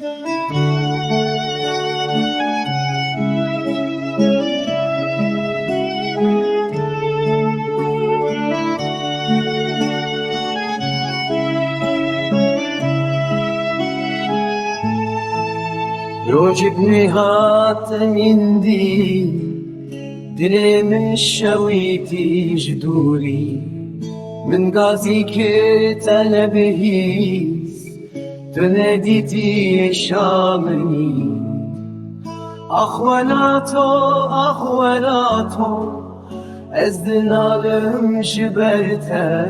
يعجبني هاتمندي دلي من شويتي جدوري من قازي كنت أنا بهيس تناديتي شامني أخوالاتو أزدنالم جبرتا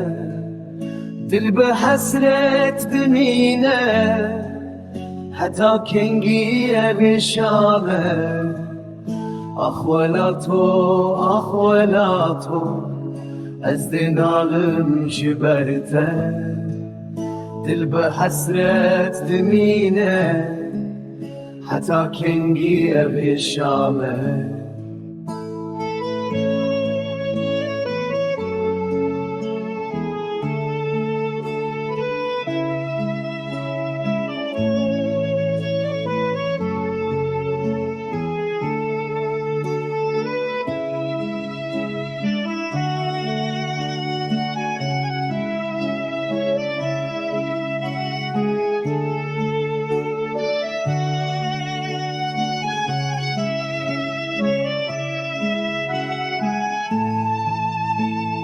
دل بحسرة دمينه حتى كنجي بشامه أخوالاتو أزدنالم جبرتا دل بحسرة دمينه حتى كنجي بشامه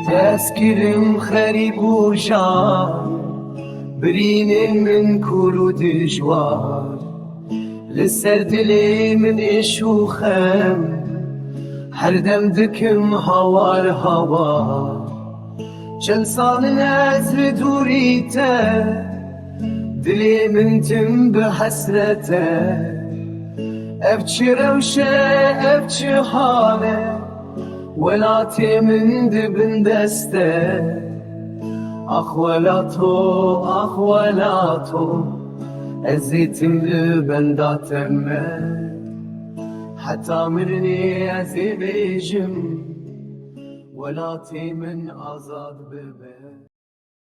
تذكرم خريب وجار برين من كل دجوار للسرد لي من إيش وخم حردم دكم هوار جلسان نازل دوريته دلي من تم بحسرته أبكي روشة أبكي حاله ولاتي من دبن دسته أخوالاتو أزيتم لبن داتمه حتى مني أزي بيجم ولاتي من أزاد ببه